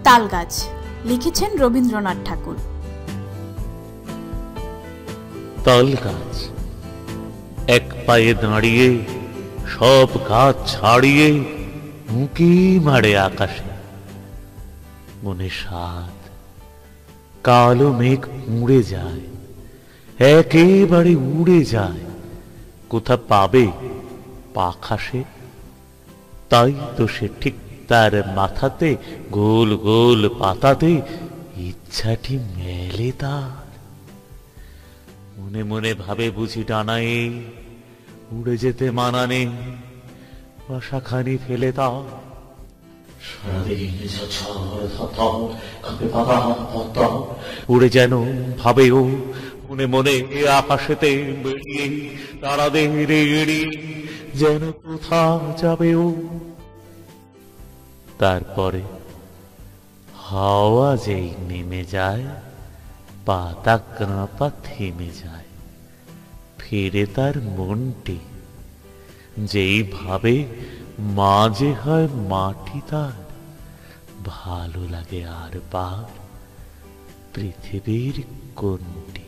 তালগাছ লিখেছেন রবীন্দ্রনাথ ঠাকুর। তালগাছ এক পায়ে দাঁড়িয়ে সব গাছ ছাড়িয়ে উঁকি মারে আকাশে। মনে সাত কালো মেঘ উড়ে যায়, একেবারে উড়ে যায়, কোথা পাবে পাখা সে। তাই তো সে ঠিক তার মাথাতে গোল গোল পাতাতে ইচ্ছাটি মেলে তার। মনে মনে ভাবে বুঝি ডানায় উড়ে যেতে মানানে, বাসাখানি ফেলে তার। উড়ে যেন ভাবে ও মনে মনে আকাশেতে বেরিয়ে তারাদের এড়িয়ে যেন কোথা যাবে ও। তারপরে হাওয়া যেই নেমে যায়, পাতা কাঁপা থেমে যায়, ফিরে তার মনটি যেই ভাবে মাঝে হয় মাটি তার। ভালো লাগে আর বার পৃথিবীর কোনটি।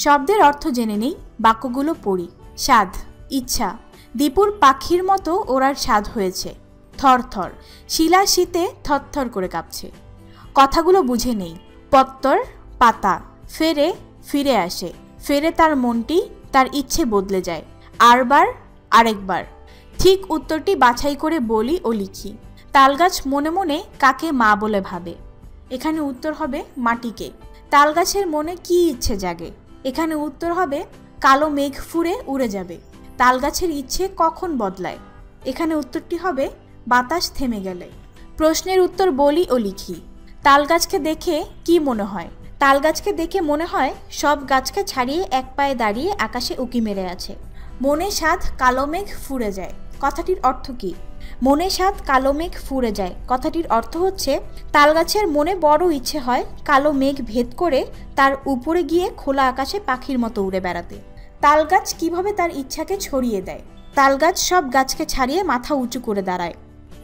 শব্দের অর্থ জেনে নেই, বাক্যগুলো পড়ি। স্বাদ, ইচ্ছা। দীপুর পাখির মতো ওড়ার স্বাদ হয়েছে। থরথর, শিলা শীতে থরথর করে কাঁপছে। কথাগুলো বুঝে নেই। পত্তর, পাতা। ফেরে, ফিরে আসে। ফেরে তার মনটি, তার ইচ্ছে বদলে যায়। আরবার, আরেকবার। ঠিক উত্তরটি বাছাই করে বলি ও লিখি। তালগাছ মনে মনে কাকে মা বলে ভাবে? এখানে উত্তর হবে মাটিকে। তালগাছের মনে কি ইচ্ছে জাগে? এখানে উত্তর হবে কালো মেঘ ফুরে উড়ে যাবে। তালগাছের ইচ্ছে কখন বদলায়? এখানে উত্তরটি হবে বাতাস থেমে গেলে। প্রশ্নের উত্তর বলি ও লিখি। তালগাছকে দেখে কি মনে হয়? তালগাছকে দেখে মনে হয় সব গাছকে ছাড়িয়ে এক পায়ে দাঁড়িয়ে আকাশে উকি মেরে আছে। মনে সাধ কালো মেঘ ফুরে যায়, কথাটির অর্থ কি? মনে সাধ কালো মেঘ ফুরে যায় কথাটির অর্থ হচ্ছে তালগাছের মনে বড় ইচ্ছে হয় কালো মেঘ ভেদ করে তার উপরে গিয়ে খোলা আকাশে পাখির মতো উড়ে বেড়াতে। তালগাছ কিভাবে তার ইচ্ছাকে ছড়িয়ে দেয়? তালগাছ সব গাছকে ছাড়িয়ে মাথা উঁচু করে দাঁড়ায়,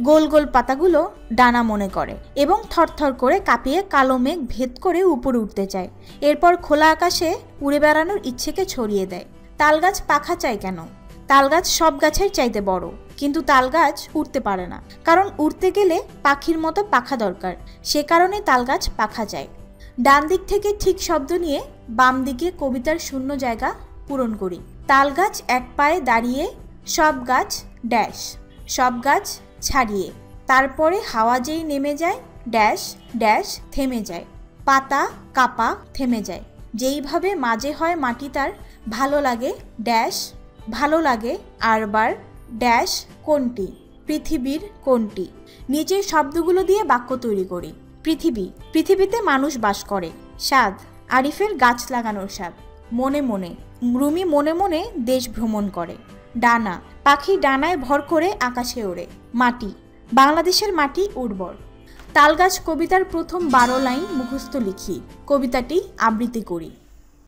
গোল গোল পাতাগুলো ডানা মনে করে এবং থরথর করে কাঁপিয়ে কালো মেঘ ভেদ করে উপরে উঠতে চায়। এরপর খোলা আকাশে উড়ে বেড়ানোর ইচ্ছেকে ছড়িয়ে দেয়। তালগাছ পাখা চায় কেন? তালগাছ সব গাছের চাইতে বড়, কিন্তু তালগাছ উড়তে পারে না, কারণ উড়তে গেলে পাখির মতো পাখা দরকার। সে কারণে তালগাছ পাখা চায়। ডান দিক থেকে ঠিক শব্দ নিয়ে বাম দিকে কবিতার শূন্য জায়গা পূরণ করি। তালগাছ এক পায়ে দাঁড়িয়ে সব গাছ ড্যাশ, সব গাছ ছাড়িয়ে। তারপরে হাওয়া যেই নেমে যায় ড্যাশ ড্যাশ থেমে যায়। পাতা কাপা থেমে যায়। যেইভাবে মাঝে হয় মাটি তার ভালো লাগে ড্যাশ, ভালো লাগে আরবার ড্যাশ কোনটি, পৃথিবীর কোনটি। নিচের শব্দগুলো দিয়ে বাক্য তৈরি করি। পৃথিবী, পৃথিবীতে মানুষ বাস করে। স্বাদ, আরিফের গাছ লাগানোর স্বাদ। মনে মনে, রুমি মনে মনে দেশ ভ্রমণ করে। ডানা, পাখি ডানায় ভর করে আকাশে ওড়ে। মাটি, বাংলাদেশের মাটি উর্বর। তালগাছ কবিতার প্রথম 12 লাইন মুখস্থ লিখি, কবিতাটি আবৃত্তি করি।